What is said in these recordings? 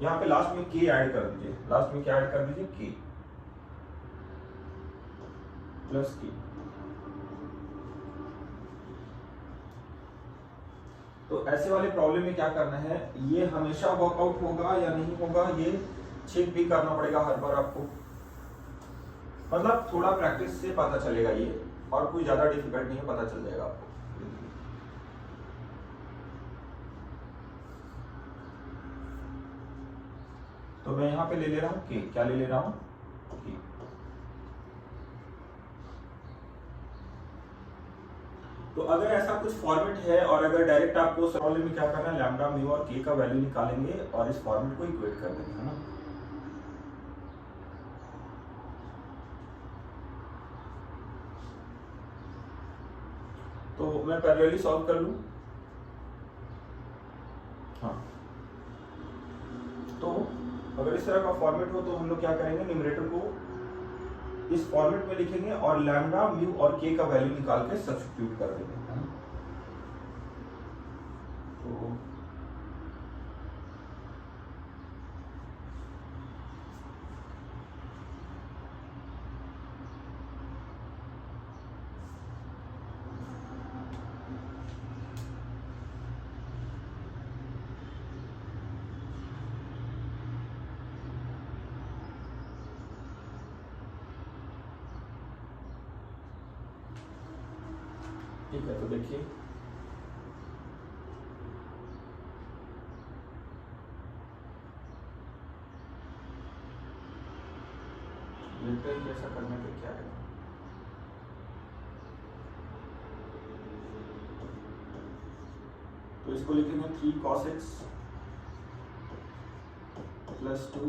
यहाँ पे लास्ट में के ऐड कर दीजिए, लास्ट में क्या ऐड कर दीजिए, के प्लस के। तो ऐसे वाले प्रॉब्लम में क्या करना है, ये हमेशा वर्कआउट होगा या नहीं होगा ये चेक भी करना पड़ेगा हर बार आपको, मतलब थोड़ा प्रैक्टिस से पता चलेगा ये, और कोई ज्यादा डिफिकल्ट नहीं है, पता चल जाएगा आपको। तो मैं यहाँ पे ले रहा हूँ के, क्या ले रहा हूँ, के। तो अगर ऐसा कुछ फॉर्मेट है और अगर डायरेक्ट आपको प्रॉब्लम में क्या करना है, लैम्डा म्यू और के का वैल्यू निकालेंगे और इस फॉर्मेट को इक्वेट कर देंगे, है ना। तो मैं पैरेलली सॉल्व कर लूं, हाँ। तो अगर इस तरह का फॉर्मेट हो तो हम लोग क्या करेंगे, न्यूमरेटर को इस फॉर्मेट में लिखेंगे और लैम्डा म्यू और के का वैल्यू निकाल के सब्स्टिट्यूट कर देंगे, है ना। तो ठीक है, तो देखिए देखते हैं कैसा करने पे क्या है। तो इसको लिखेंगे 3 cos x plus 2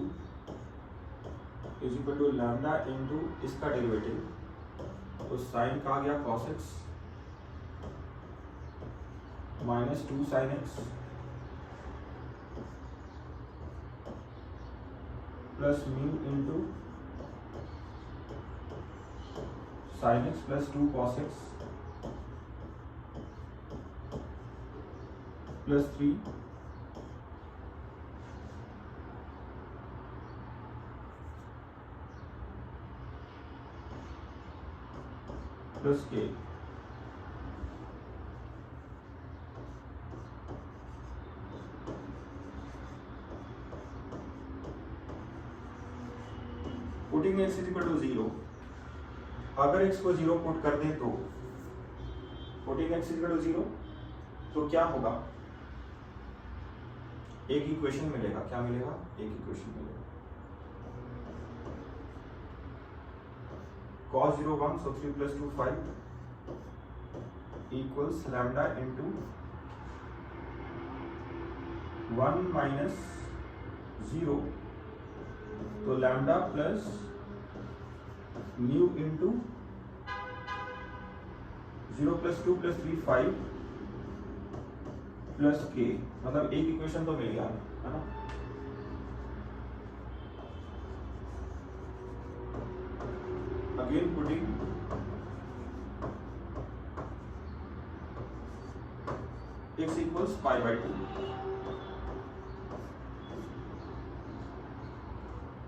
is equal to lambda into इसका डेरिवेटिव, तो साइन का आ गया cos x minus 2 sine x plus mu into sine x plus 2 cos x plus 3 plus K. Putting x is equal to 0, अगर x को 0 put कर दें तो putting x is equal to 0 तो क्या होगा, एक इक्वेशन मिलेगा, क्या मिलेगा, एक इक्वेशन मिलेगा cos 0 1, so 3 plus 2 5 equals lambda into 1 minus 0, तो lambda plus mu into 0 plus 2 plus 3 5 plus k, मतलब एक इक्वेशन तो मिल गया, है ना। Again putting x equals pi by 2,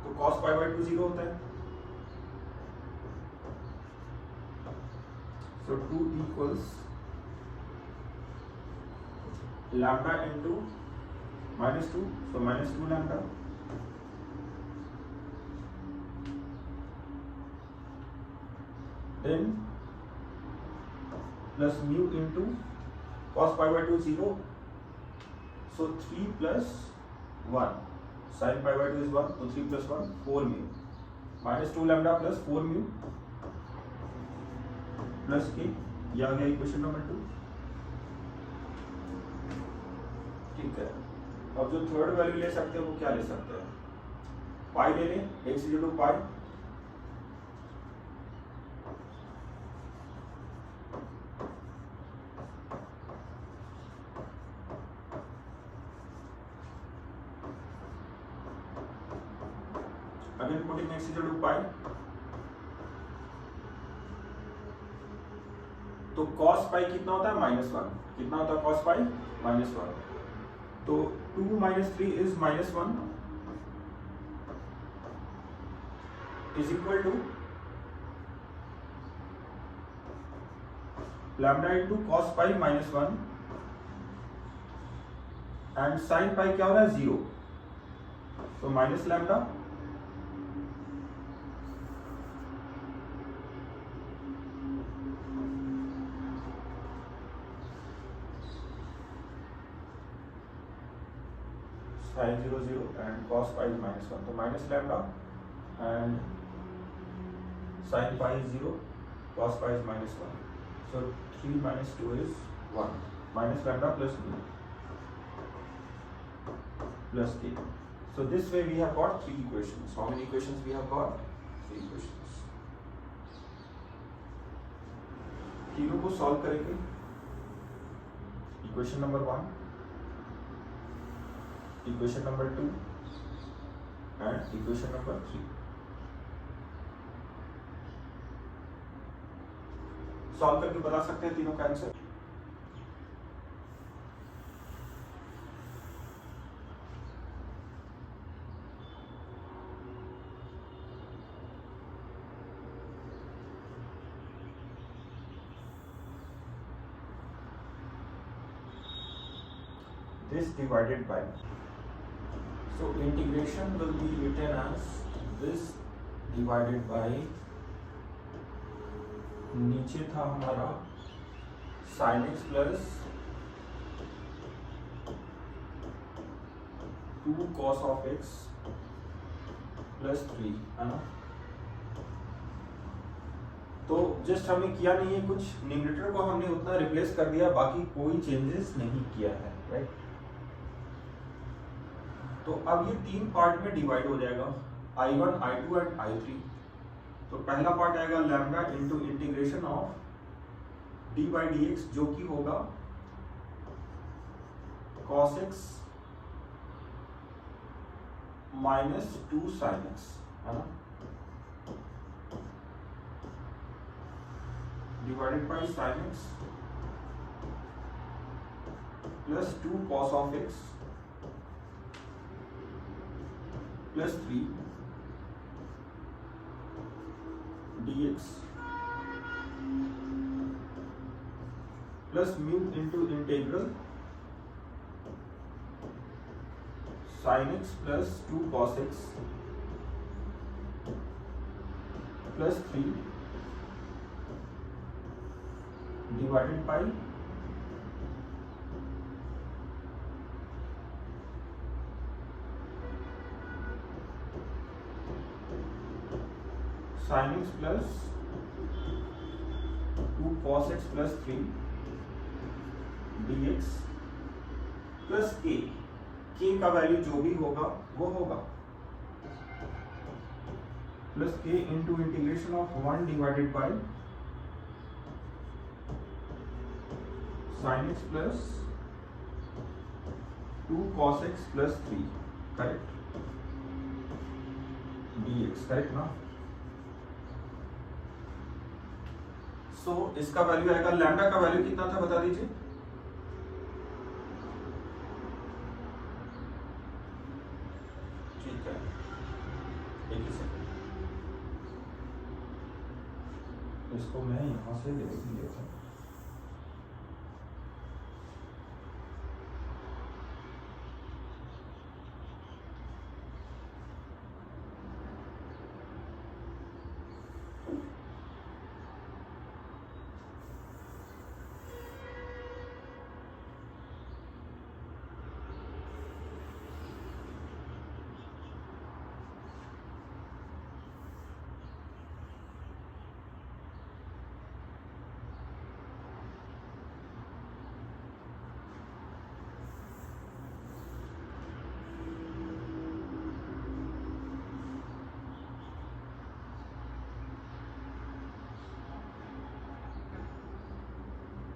तो cos pi by 2 0 होता है, so 2 equals lambda into minus 2, so minus 2 lambda then plus mu into cos pi by 2 0, so 3 plus 1, sin pi by 2 is 1, so 3 plus 1 4 mu minus 2 lambda plus 4 mu plus k, ये आ गया equation number 2। ठीक है, अब जो third value ले सकते हैं वो क्या ले सकते हैं, पाई ले लें, x is two pi, again putting x is two pi, तो cos पाई कितना होता है, -1, कितना होता है cos पाई, -1, तो 2 minus 3 is -1, is equal to lambda into cos pi minus 1 and sine pi क्या हो रहा है 0, तो minus lambda sine 0 0 and cos pi minus 1, तो minus lambda and sine pi 0, cos pi is minus 1. So 3 minus 2 is 1. Minus lambda plus b plus k. So this way we have got 3 equations. How many equations we have got? 3 equations. तीनों को solve करेंगे. Equation number 1, equation number 2 and equation number 3. Solve करके बता सकते हैं तीनों का answer. This divided by, so integration will be written as this divided by, नीचे था हमारा sin x plus 2 cos of x plus 3, है ना. तो जस्ट हमें किया नहीं है कुछ, न्यूमरेटर को हमने उतना रिप्लेस कर दिया, बाकी कोई चेंजेस नहीं किया है, राइट. तो अब ये 3 पार्ट में डिवाइड हो जाएगा, I1, I2 एंड I3. तो पहला पार्ट आएगा lambda into integration of D by D x, जो कि होगा cos x minus 2 sine x, है ना, divided by sine x plus 2 cos of x plus 3 dx plus mu into integral sin x plus 2 cos x plus 3 divided by sin x plus 2 cos x plus 3 dx plus k. k का value जो भी होगा वो होगा plus k into integration of 1 divided by sin x plus 2 cos x plus 3, correct, dx, correct ना. सो इसका value आएगा, lambda का वैल्यू कितना था बता दीजिए. ठीक है, एक ही सेकंड, इसको मैं यहां से ले लेता हूं.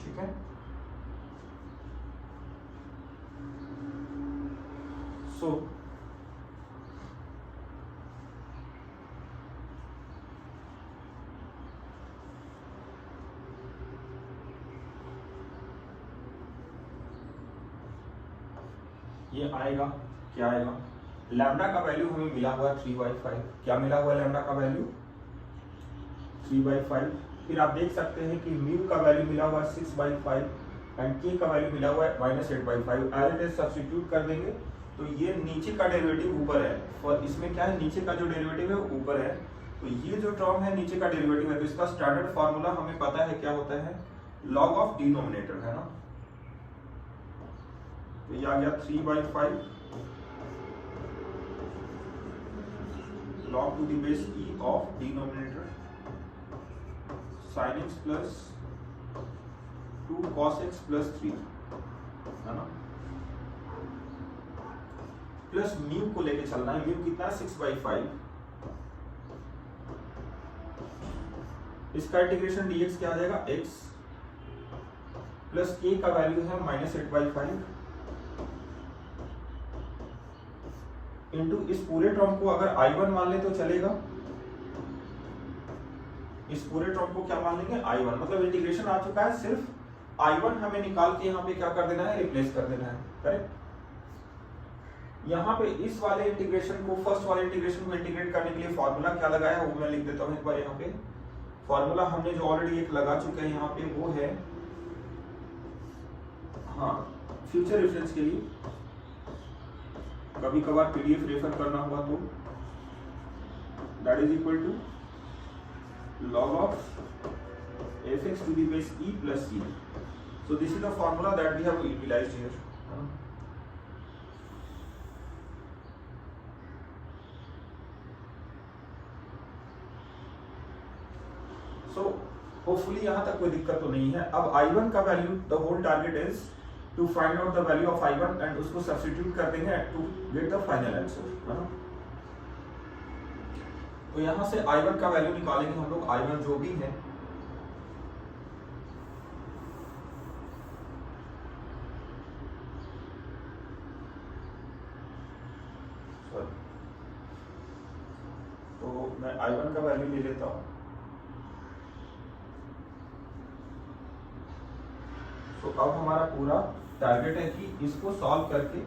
ठीक है. सो ये आएगा, क्या आएगा, लैम्डा का वैल्यू हमें मिला हुआ है 3/5। क्या मिला हुआ है लैम्डा का वैल्यू? 3/5। फिर आप देख सकते हैं कि म्यू का वैल्यू मिला हुआ है 6/5 एंड के का वैल्यू मिला हुआ है -8/5। एज इट सब्स्टिट्यूट कर देंगे तो ये नीचे का डेरिवेटिव ऊपर है, और इसमें क्या है, नीचे का जो डेरिवेटिव है ऊपर है, तो ये जो टर्म है नीचे का डेरिवेटिव है, तो इसका स्टैंडर्ड फार्मूला हमें पता है क्या होता है, लॉग ऑफ डिनोमिनेटर, है ना। तो ये आ गया 3/5 log to the base e of denominator sin x plus 2 cos x plus 3, है ना, प्लस म्यू को लेके चलना है। म्यू कितना है? 6/5। इसका इंटीग्रेशन dx क्या आ जाएगा? x प्लस k का वैल्यू है -8/5 इंटू इस पूरे टर्म को अगर I1 मान ले तो चलेगा, इस पूरे टर्म को क्या मान लेंगे? I1। मतलब इंटीग्रेशन आ चुका है, सिर्फ I1 हमें निकाल के यहाँ पे क्या कर देना है? रिप्लेस कर देना है, करेक्ट। यहाँ पे इस वाले इंटीग्रेशन को, फर्स्ट वाले इंटीग्रेशन को इंटीग्रेट करने के लिए फॉर्मूला क्या लगाया है वो मैं लिख देता हूँ एक बार। यहाँ पे फॉर्मूला हमने जो ऑलरेडी एक लगा चुके हैं यहाँ पे, वो है, हाँ, फ्यूचर रेफरेंस के लिए कभी कभार पीडीएफ रेफर करना हुआ तो, that is equal to log of fx to the base e plus c. So this is the formula that we have utilized here. So hopefully यहाँ तक कोई दिक्कत तो नहीं है। अब I1 का value, the whole target is to find out the value of I1 and उसको substitute कर देंगे to get the final answer, है ना। तो यहाँ से I1 का वैल्यू निकालेंगे हम लोग। I1 जो भी है, तो मैं I1 का वैल्यू ले लेता हूँ। तो अब हमारा पूरा टारगेट है कि इसको सॉल्व करके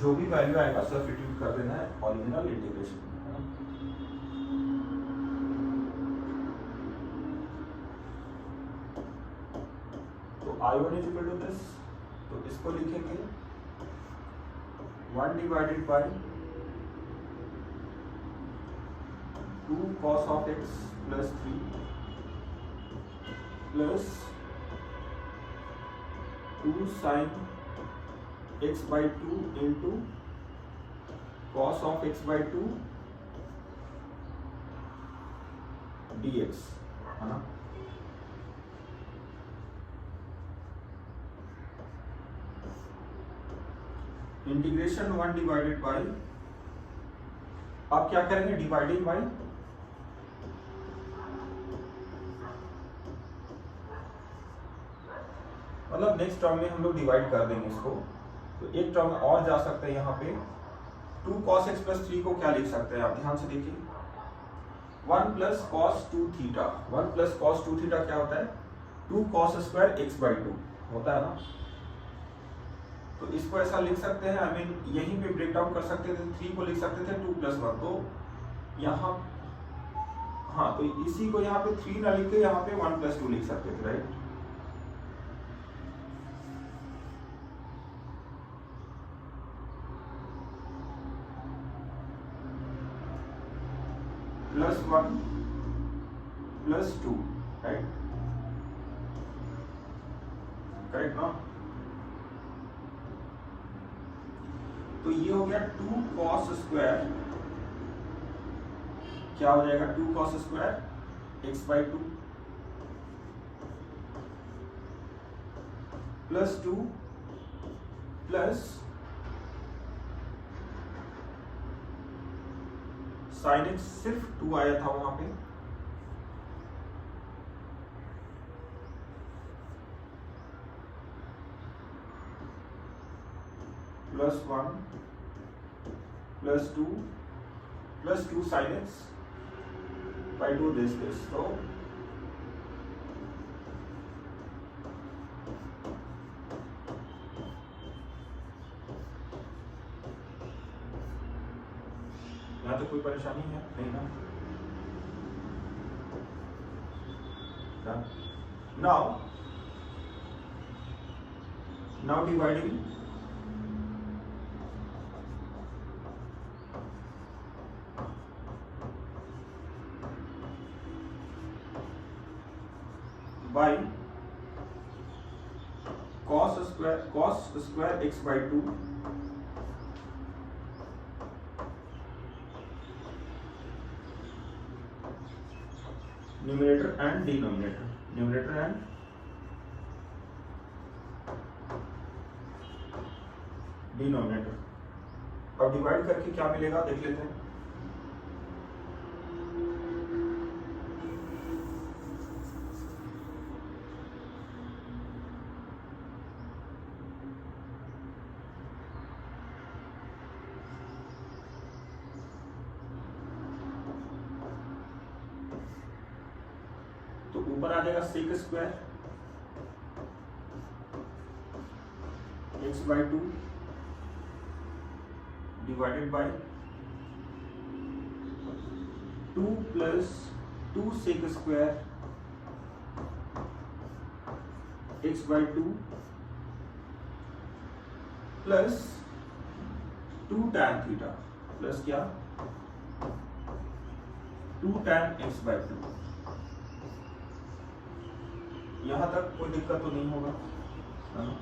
जो भी वैल्यू आएगा सब्स्टिट्यूट कर देना है ओरिजिनल इंटीग्रेशन में। I1 is equal to this, तो इसको लिखेंगे 1 divided by 2 cos of x plus 3 plus 2 sin x by 2 into cos of x by 2 dx, है ना। इंटीग्रेशन 1 डिवाइडेड बाई, अब क्या करेंगे? डिवाइडिंग बाई, मतलब नेक्स्ट टर्म में हम लोग डिवाइड कर देंगे इसको। तो एक टर्म और जा सकते हैं यहाँ पे, 2 cos x plus 3 को क्या लिख सकते हैं आप ध्यान से देखिए, 1 plus cos 2 theta. 1 plus cos 2 theta क्या होता है? 2 cos square x by 2 होता है ना। तो इसको ऐसा लिख सकते हैं, आई मीन यहीं पे ब्रेक डाउन कर सकते थे, 3 को लिख सकते थे 2 plus 1। तो यहाँ, हाँ, तो इसी को यहाँ पे 3 ना लिख के यहाँ पे 1 plus 2 लिख सकते थे, राइट। +1 +2, राइट, करेक्ट ना। तो ये हो गया 2 cos स्क्वायर, क्या हो जाएगा? 2 cos square x by 2 +2 plus sin x, सिर्फ 2 आया था वहां पे, +1 +2 +2 sin x by 2 this। तो यहाँ तो कोई परेशानी है नहीं ना? Now dividing by cos square x by 2 numerator and denominator, numerator and denominator। अब डिवाइड करके क्या मिलेगा देख लेते हैं। तो ऊपर आ जाएगा sec square x by 2 divided by 2 plus 2 sec square x by 2 plus 2 tan theta plus क्या 2 tan x by 2। यहां तक कोई दिक्कत तो नहीं होगा, है ना?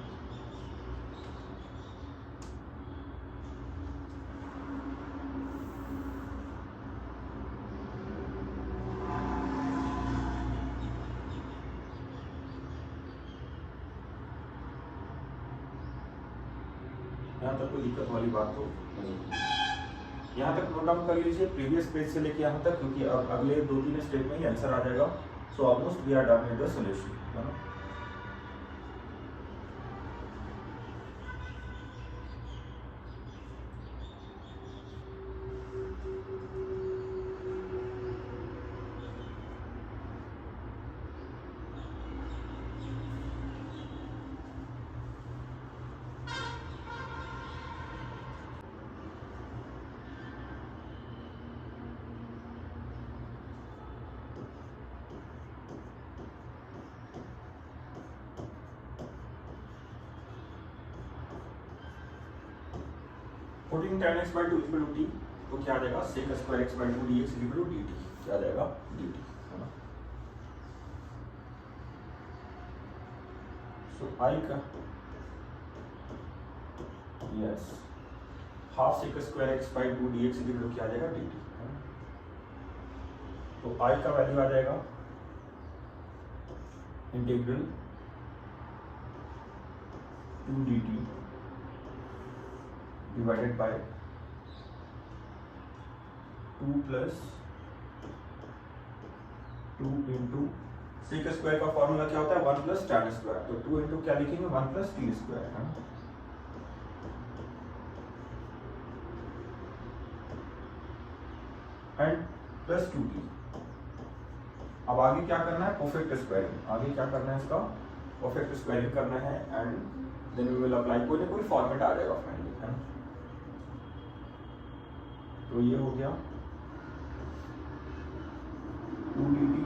यहाँ तक कोई दिक्कत वाली बात तो नहीं। यहाँ तक नोट डाउन कर लीजिए प्रीवियस पेज से लेके यहाँ तक, क्योंकि अब अगले 2-3 स्टेप में ही आंसर आ जाएगा। So almost we are done with the solution, है ना? Putting tan x by 2 equal to t, तो क्या आ जाएगा sec square x by 2 dx equal to dt, क्या आ जाएगा dt, है ना? सो I का yes half sec square x by 2 dx equal to क्या आ जाएगा dt, है ना? तो I का वैल्यू आ जाएगा integral 2 dt divided by 2 plus 2 into sec square का फॉर्मूला क्या होता है 1 प्लस tan स्क्वायर, तो 2 इंटू क्या लिखेंगे 1 प्लस t स्क्वायर, है ना? And plus 2t। अब आगे क्या करना है परफेक्ट स्क्वायरिंग, आगे क्या करना है इसका परफेक्ट स्क्वायरिंग करना है and then we will apply, कोई ना कोई फॉर्मेट आ जाएगा फाइनली, है ना? तो ये हो गया 2 dt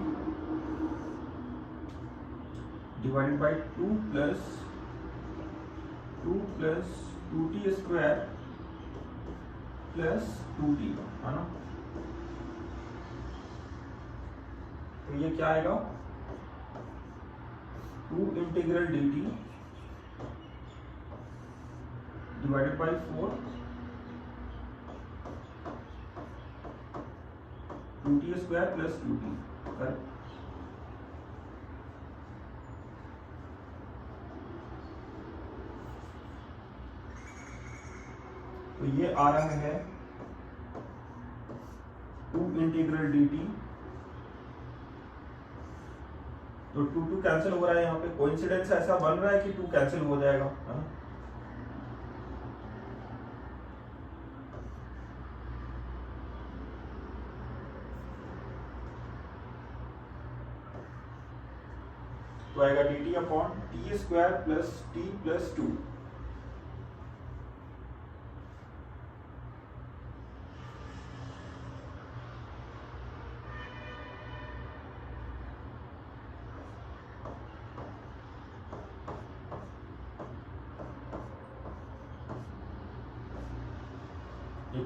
divided by 2 plus 2t square plus 2t, है ना? तो ये क्या आएगा 2 integral dt divided bye 4 2t square plus 2t, correct? तो ये आ रहा है 2 इंटीग्रल dt, तो 2 कैंसिल हो रहा है, यहाँ पे कोइंसिडेंस ऐसा बन रहा है कि 2 कैंसिल हो जाएगा, है ना? तो आएगा dt upon t square plus t plus 2,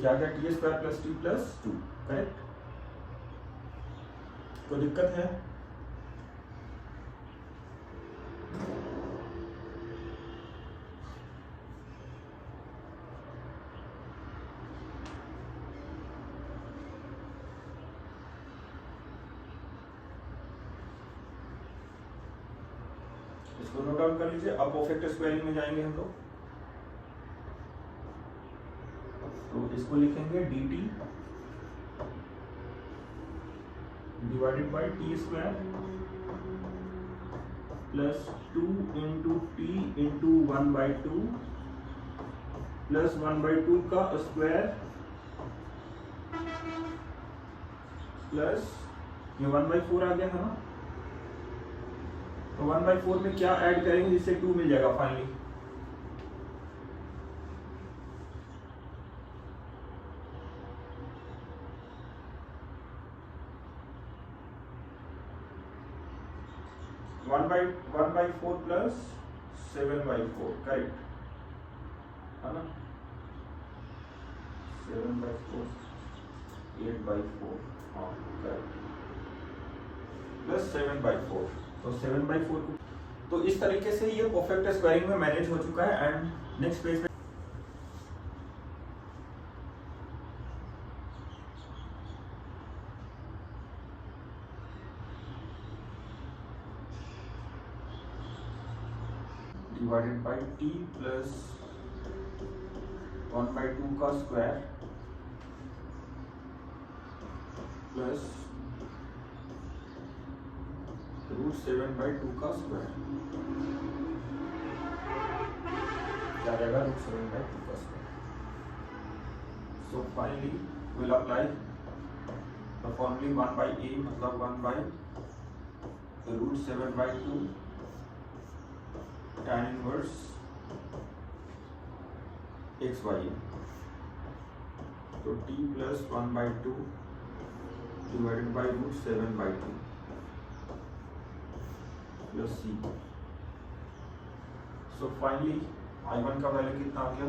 क्या क्या T square plus T plus 2, correct. कोई दिक्कत है? इसको नोट डाउन कर लीजिए। अब परफेक्ट स्क्वायरिंग में जाएंगे हम लोग, तो इसको लिखेंगे dt divided by T square plus 2 into T into 1/2 plus 1/2 का स्क्वायर प्लस ये 1/4 आ गया है ना, तो 1/4 में क्या ऐड करेंगे जिससे 2 मिल जाएगा finally. One by four plus 7/4, correct है ना। 7/4 8/4, हाँ करेक्ट, प्लस 7/4, तो 7/4 को, तो इस तरीके से ये परफेक्ट स्क्वायरिंग में मैनेज हो चुका है। एंड नेक्स्ट पेज पे डिवाइडेड बाई टी प्लस 1/2 का स्क्वायर प्लस √7/2 का स्क्वायर, क्या रहेगा √7/2 का square. So finally will apply the formula 1/a मतलब 1/√7/2 tan inverse x by a, तो t plus 1/2 divided by √7/2 plus c। So finally I1 का value कितना आ गया,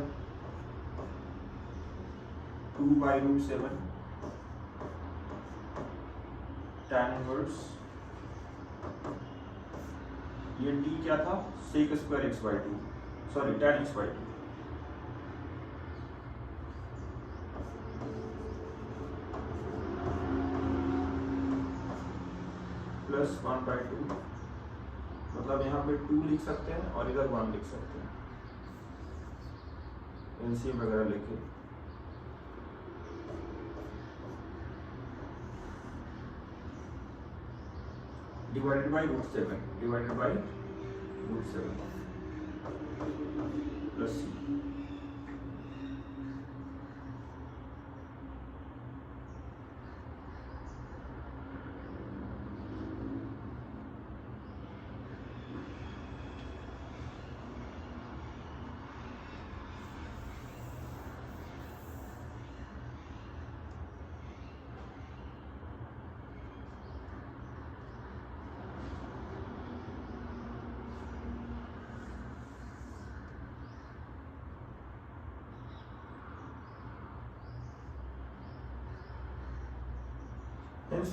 2/√7 tan इनवर्स, ये t क्या था, sec square x/2, sorry tan x/2 plus 1/2, मतलब यहाँ पे 2 लिख सकते हैं और इधर 1 लिख सकते हैं एलसीएम वगैरह लेके। Divided by √7 divided by √7 plus c।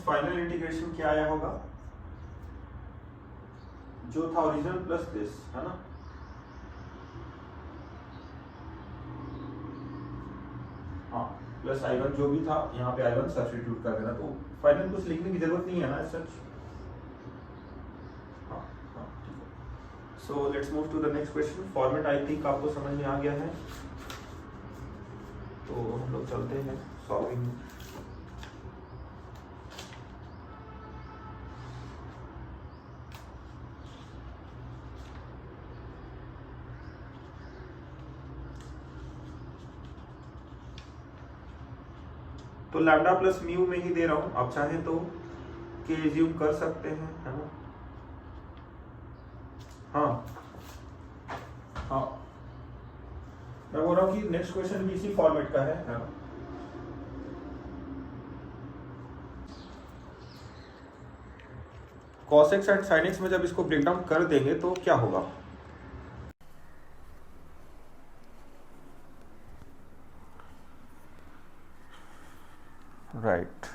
Final integration क्या आया होगा, जो था ओरिजिनल प्लस दिस, है ना। हाँ प्लस I1 जो भी था यहाँ पे I1 सब्स्टिट्यूट कर देना, तो फाइनल कुछ लिखने की जरूरत नहीं है ना सच। हाँ हाँ ठीक है। So let's move to the next question. Format I think आपको समझ में आ गया है, तो हम लोग चलते हैं सॉल्विंग। तो लैम्डा प्लस म्यू में ही दे रहा हूं, आप चाहें तो के एज्यूम कर सकते हैं, है ना। हाँ हाँ मैं बोल रहा हूँ कि नेक्स्ट क्वेश्चन भी इसी फॉर्मेट का है ना। cos x and sin x में जब इसको ब्रेक डाउन कर देंगे तो क्या होगा, राइट।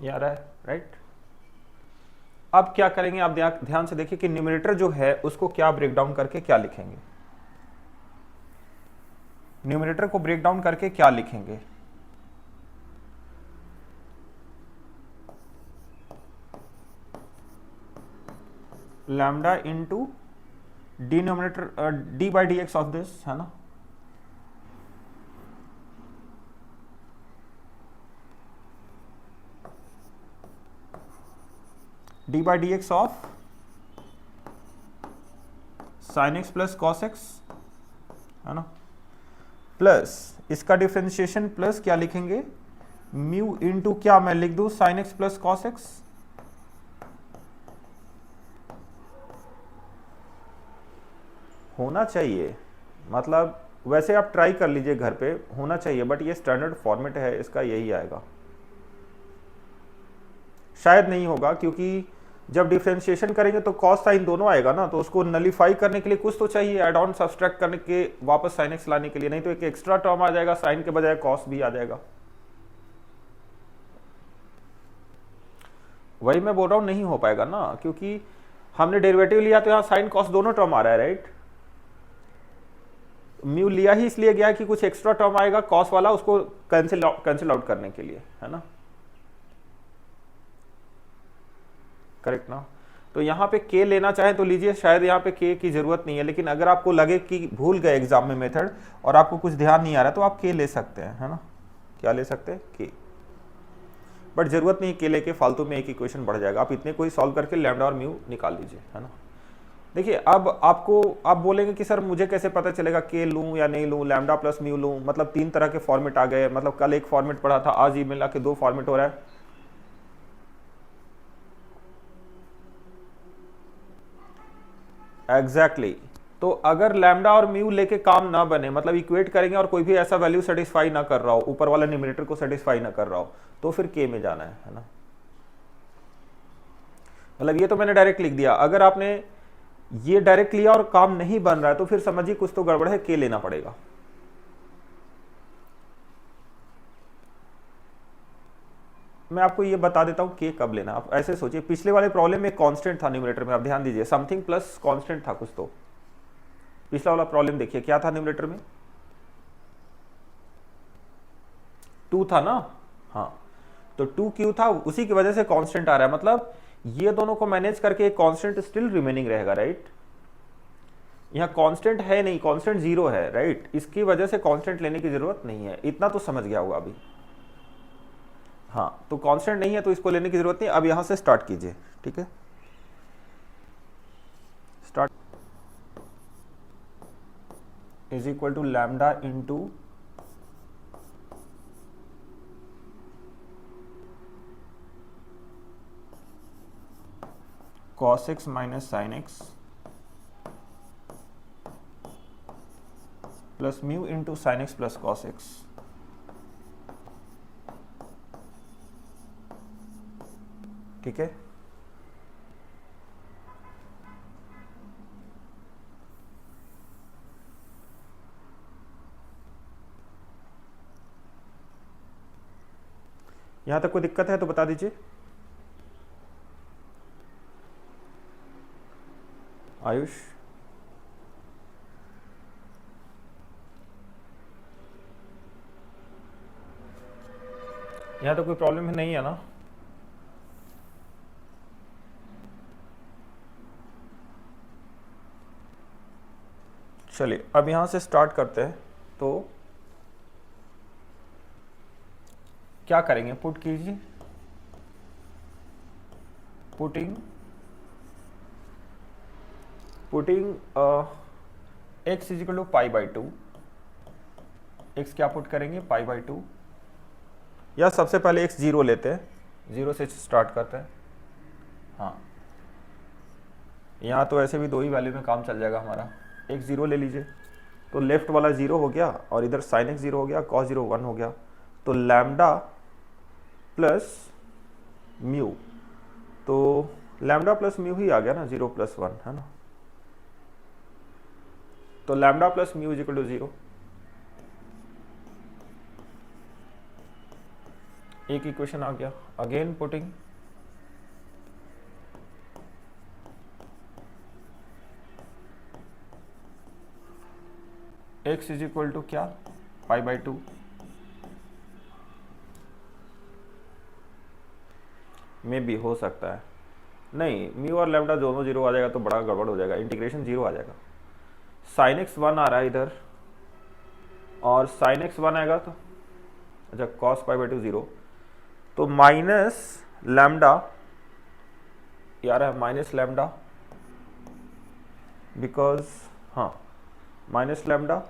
ये आ रहा है, राइट। अब क्या करेंगे, आप ध्यान से देखिए कि न्यूमरेटर जो है उसको क्या ब्रेक डाउन करके क्या लिखेंगे। न्यूमरेटर को ब्रेक डाउन करके क्या लिखेंगे? Lambda into denominator D by D x of this, है ना। D by D x of sine x plus cos x, है ना, प्लस इसका डिफरेंशिएशन प्लस क्या लिखेंगे, म्यू इंटू क्या मैं लिख दूं, sign x plus cos x. होना चाहिए, मतलब वैसे आप ट्राई कर लीजिए घर पे, होना चाहिए, बट ये स्टैंडर्ड फॉर्मेट है इसका, यही आएगा। शायद नहीं होगा, क्योंकि जब डिफरेंशिएशन करेंगे तो कॉस साइन दोनों आएगा ना, तो उसको नलीफाई करने के लिए कुछ तो चाहिए, एड ऑन सब्सट्रैक्ट करने के वापस साइन एक्स लाने के लिए, नहीं तो एक एक्स्ट्रा टर्म आ जाएगा, साइन के बजाय कॉस भी आ जाएगा। वही मैं बोल रहा हूं, नहीं हो पाएगा ना, क्योंकि हमने डेरिवेटिव लिया तो यहां साइन कॉस दोनों टर्म आ रहा है, राइट। म्यू लिया ही इसलिए गया कि कुछ एक्स्ट्रा टर्म आएगा कॉस वाला, उसको कैंसिल आउट करने के लिए, है ना, करेक्ट ना। तो यहाँ पे के लेना चाहे तो लीजिए, शायद यहाँ पे के की जरूरत नहीं है, लेकिन अगर आपको लगे कि भूल गए एग्जाम में मेथड और आपको कुछ ध्यान नहीं आ रहा तो आप के ले सकते हैं, है ना। क्या ले सकते हैं, के, बट जरूरत नहीं के लेके फालतू में एक इक्वेशन बढ़ जाएगा। आप इतने को ही सॉल्व करके लैम्डा और म्यू निकाल लीजिए, है ना। देखिए अब आपको, आप बोलेंगे कि सर मुझे कैसे पता चलेगा के लूं या नहीं लूं, लैम्डा प्लस म्यू लूं, मतलब 3 तरह के फॉर्मेट आ गए, मतलब कल एक फॉर्मेट पढ़ा था, आज ही मिला के 2 फॉर्मेट हो रहा है। एग्जैक्टली तो अगर लैम्डा और म्यू लेके काम ना बने, मतलब इक्वेट करेंगे और कोई भी ऐसा वैल्यू सेटिस्फाई ना कर रहा हो, ऊपर वाला न्यूमरेटर को सेटिस्फाई ना कर रहा हो, तो फिर के में जाना है ना। मतलब ये तो मैंने डायरेक्ट लिख दिया, अगर आपने ये डायरेक्ट लिया और काम नहीं बन रहा है तो फिर समझिए कुछ तो गड़बड़ है, के लेना पड़ेगा। मैं आपको ये बता देता हूं के कब लेना। आप ऐसे सोचिए, पिछले वाले प्रॉब्लम में कांस्टेंट था न्यूमरेटर में, आप ध्यान दीजिए, समथिंग प्लस कांस्टेंट था कुछ तो। पिछला वाला प्रॉब्लम देखिए क्या था न्यूमरेटर में, 2 था ना, हाँ, तो 2 क्यों था, उसी की वजह से कांस्टेंट आ रहा है, मतलब ये दोनों को मैनेज करके एक कांस्टेंट स्टिल रिमेनिंग रहेगा, राइट। यहाँ कांस्टेंट है नहीं, कांस्टेंट 0 है, राइट, इसकी वजह से कांस्टेंट लेने की जरूरत नहीं है, इतना तो समझ गया होगा अभी। हाँ, तो कांस्टेंट नहीं है तो इसको लेने की जरूरत नहीं। अब यहां से स्टार्ट कीजिए, ठीक है, start is equal to lambda into cos x minus sine x plus mu into sine x plus cos x. ठीक है, यहां तक कोई दिक्कत है तो बता दीजिए। आयुष, यहां तो कोई प्रॉब्लम नहीं है ना। चलिए अब यहां से स्टार्ट करते हैं, तो क्या करेंगे, पुट कीजिए, putting x is equal to pi by 2 x क्या पुट करेंगे, पाई बाई 2, या सबसे पहले x 0 लेते हैं, 0 से स्टार्ट करते हैं। हाँ, यहाँ तो ऐसे भी 2 ही वैल्यू में काम चल जाएगा हमारा। x 0 ले लीजिए, तो लेफ्ट वाला 0 हो गया और इधर साइन x 0 हो गया, cos 0 1 हो गया, तो लैम्डा प्लस म्यू, तो लैम्डा प्लस म्यू ही आ गया ना, 0 प्लस 1 है ना, तो lambda plus mu is equal to 0। एक इक्वेशन आ गया। Again putting x is equal to क्या, पाई बाई 2, में भी हो सकता है, नहीं म्यू और लैम्डा दोनों 0 आ जाएगा तो बड़ा गड़बड़ हो जाएगा, इंटीग्रेशन 0 आ जाएगा। साइन x 1 आ रहा है इधर, और साइन x 1 आएगा तो अच्छा cos पाई बाई 2 0, तो माइनस लैम्डा यार है, माइनस लैम्डा, बिकॉज हाँ माइनस लैम्डा,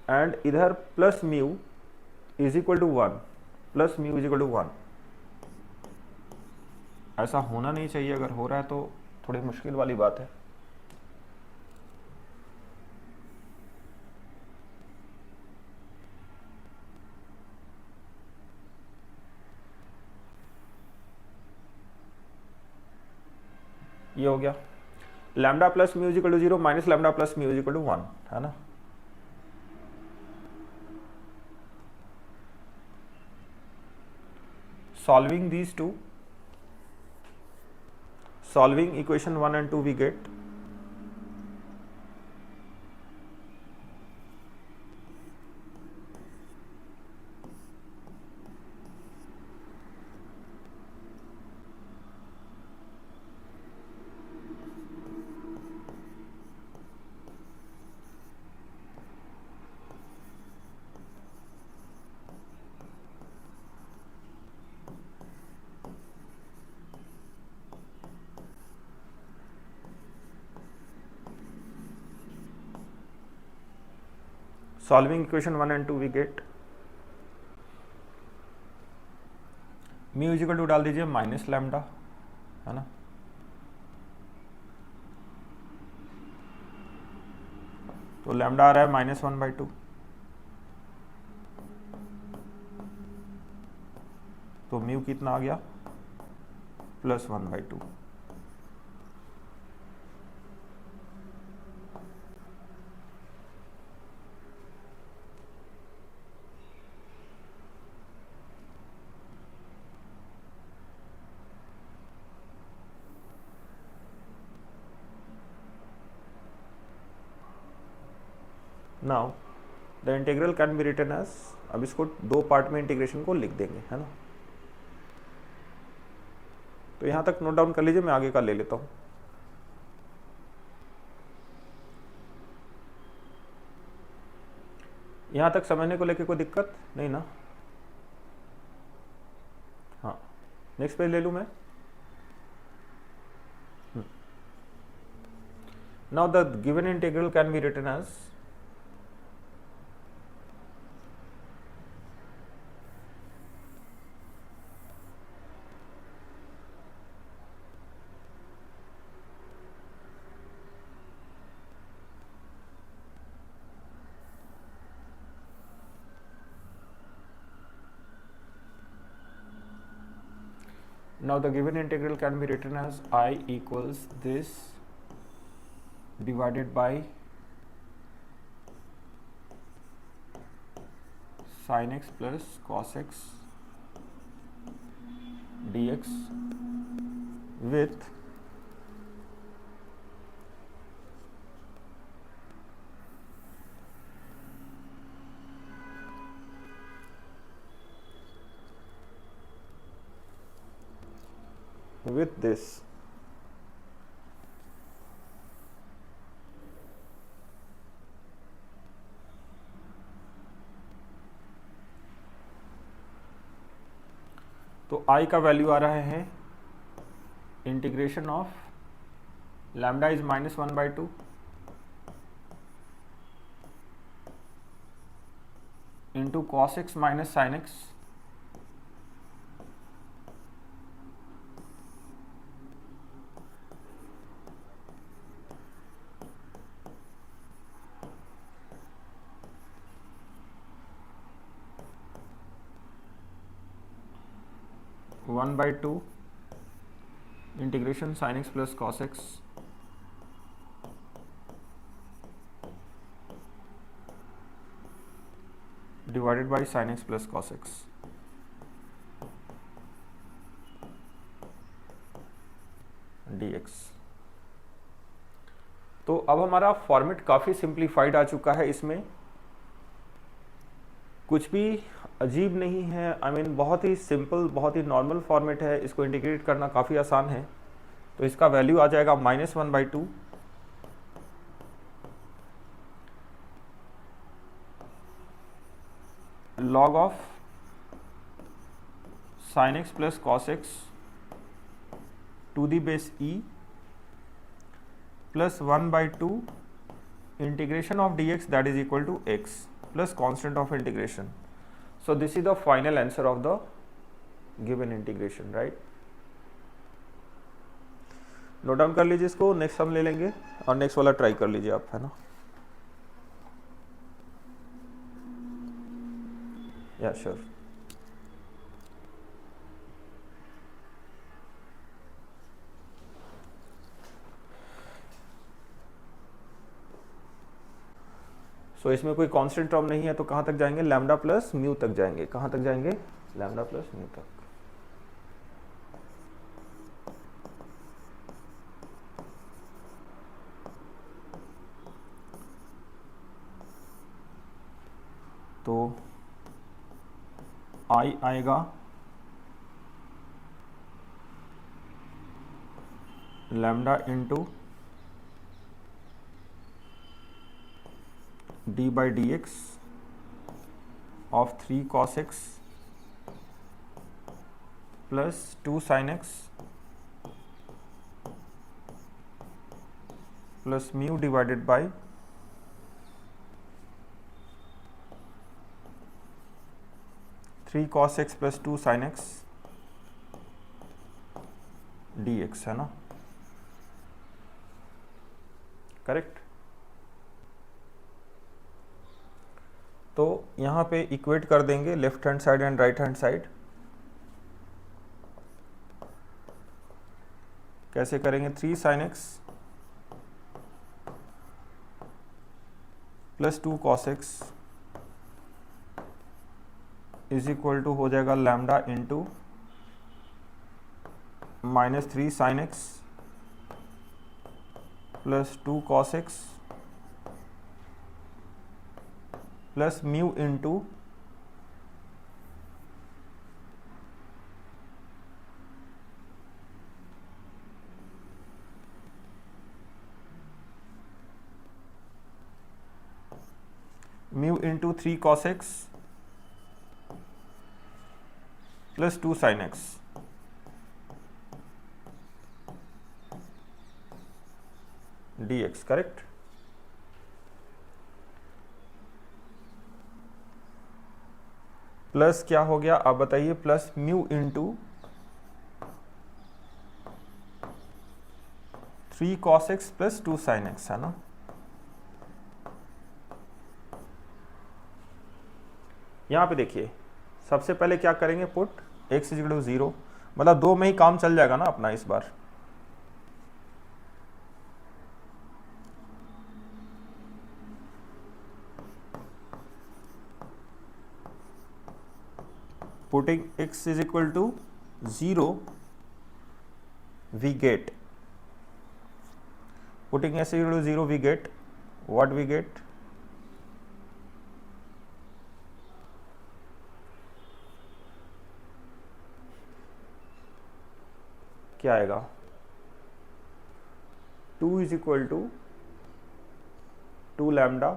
एंड इधर plus mu is equal to 1, plus mu is equal to 1। ऐसा होना नहीं चाहिए, अगर हो रहा है तो थोड़ी मुश्किल वाली बात है। ये हो गया lambda plus mu is equal to 0 minus lambda plus mu is equal to 1, है ना। Solving these two, solving equation 1 and 2 we get solving equation 1 and 2 we get mu is equal to डाल दीजिए माइनस लैम्डा, है ना, तो lambda आ रहा है -1/2, तो म्यू कितना आ गया, +1/2। Now the integral can be written as, अब इसको 2 पार्ट में इंटीग्रेशन को लिख देंगे, है ना। तो यहां तक नोट डाउन कर लीजिए, मैं आगे का ले लेता हूं। यहां तक समझने को लेके कोई दिक्कत नहीं ना। हाँ, नेक्स्ट पेज ले लूं मैं। Now the given integral can be written as, now the given integral can be written as I equals this divided by sin x plus cos x dx with this। तो I का value आ रहा है integration of lambda is -1/2 into cos x minus sine x one by two integration sign x plus cos x divided by sine x plus cos x dx। तो अब हमारा format काफ़ी simplified आ चुका है, इसमें कुछ भी अजीब नहीं है। आई मीन बहुत ही सिंपल, बहुत ही नॉर्मल फॉर्मेट है, इसको इंटीग्रेट करना काफ़ी आसान है। तो इसका वैल्यू आ जाएगा -1/2 log of sine x plus cos x to the base e plus 1/2 integration of dx that is equal to x plus constant of integration. So this is the final answer of the given integration, right. Note down कर लीजिए इसको, next हम ले लेंगे और next वाला try कर लीजिए आप, है ना। या श्योर। सो इसमें कोई कांस्टेंट टर्म नहीं है, तो कहाँ तक जाएंगे, लैम्डा प्लस म्यू तक जाएंगे। कहाँ तक जाएंगे, लैम्डा प्लस म्यू तक। तो आई आएगा lambda into d by dx of 3 cos x plus 2 sin x plus mu divided by 3 cos x plus 2 sin x dx, है ना, करेक्ट। तो यहाँ पे इक्वेट कर देंगे left hand side and right hand side. कैसे करेंगे, 3 sin x plus 2 cos x is equal to हो जाएगा lambda into -3 sin x plus 2 cos x plus mu into mu into 3 cos x plus 2 sin x dx, correct. Plus क्या हो गया आप बताइए, plus mu into 3 cos x plus 2 sin x, है ना। यहाँ पे देखिए सबसे पहले क्या करेंगे, put x is equal to 0, मतलब 2 में ही काम चल जाएगा ना अपना इस बार। putting x is equal to 0 we get, putting x is equal to 0 we get what we get, क्या आएगा, 2 is equal to 2 lambda,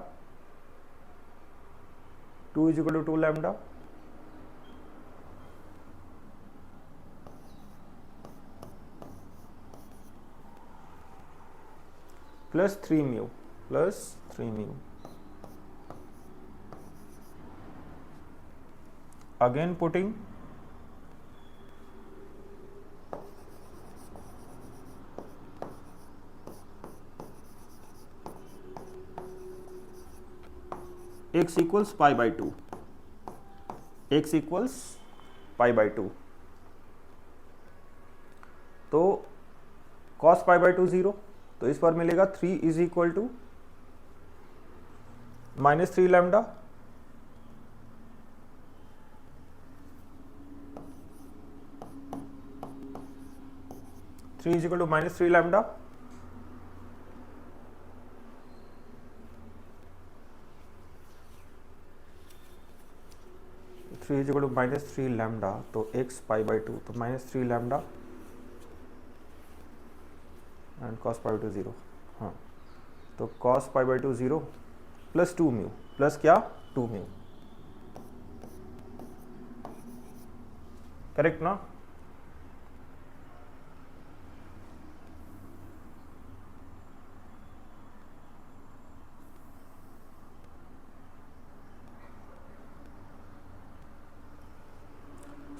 2 is equal to 2 lambda plus 3 mu, plus 3 mu. again putting x equals pi by 2, x equals pi by 2, तो cos pi by 2 0, तो इस पर मिलेगा 3 is equal to -3 lambda, -3 lambda, -3 lambda, तो x pi by 2, तो -3 lambda and cos pi by 2 0, हाँ, तो cos pi by 2 0 plus 2 mu, plus क्या 2 म्यू, करेक्ट ना।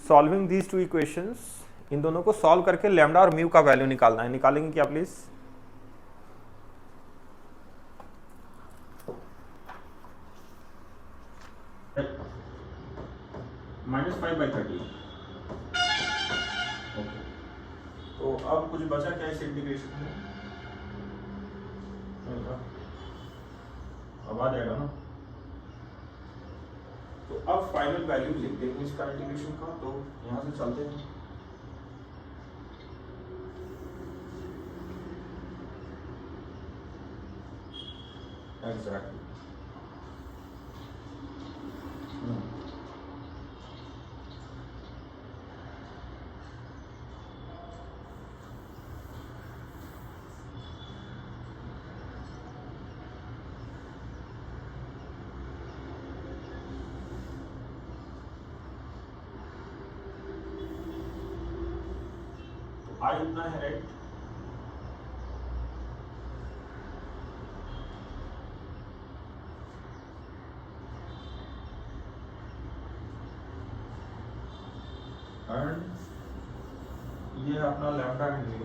सॉल्विंग दीज टू इक्वेशंस, इन दोनों को सॉल्व करके लैम्डा और म्यू का वैल्यू निकालना है। निकालेंगे क्या प्लीज? -5/30। ओके, तो अब कुछ बचा क्या इस इंटीग्रेशन में? अब आ जाएगा ना। तो अब फाइनल वैल्यू लिख देंगे इसका इंटीग्रेशन का, तो यहां से चलते हैं। एग्जैक्टली, आई उतना है राइट। एंड ये अपना लैम्डा एंड म्यू,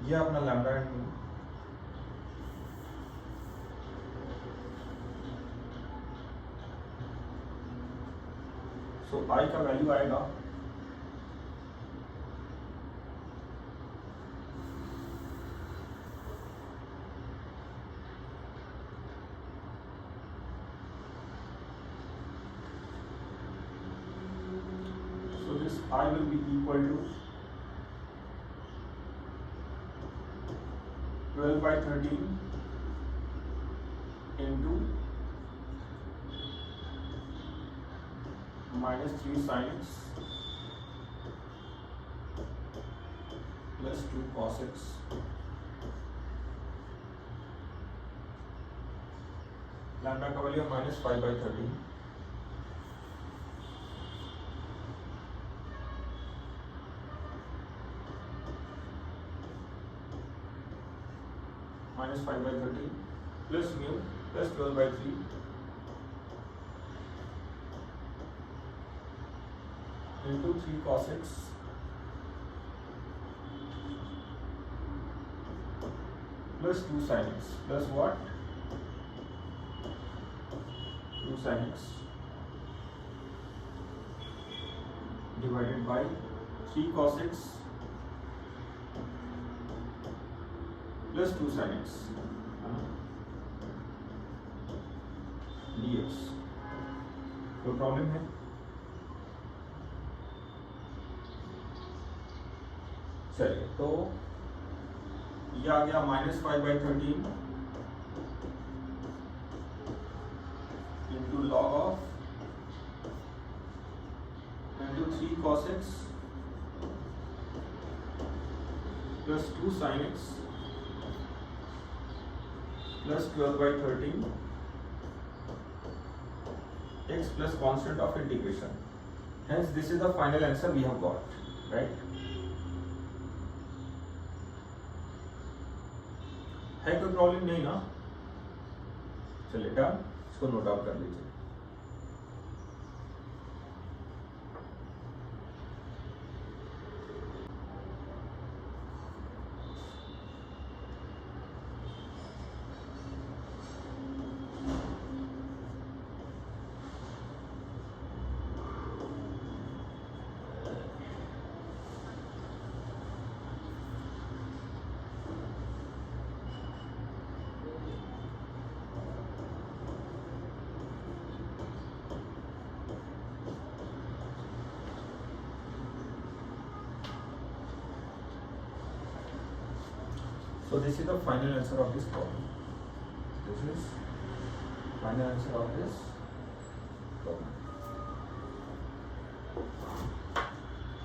ये अपना लैम्डा एंड म्यू, सो आई का वैल्यू आएगा so this I will be equal to 12/13 into -3 sin x plus 2 cos x lambda का value -5/13, -5/13 plus mu plus 12/3 into 3 cos x plus 2 sin x plus what? 2 sin x divided by 3 cos x plus 2 sin x dx। कोई problem है? चलिए, तो ये आ गया -5/13 into log of into 3 cos x plus 2 sin x plus 12 by 13 x plus constant of integration. Hence this is the final answer we have got, right? है कोई problem नहीं ना? चलिए डन, इसको नोट डाउन कर लीजिए. So this is the final answer of this problem. This is final answer of this problem.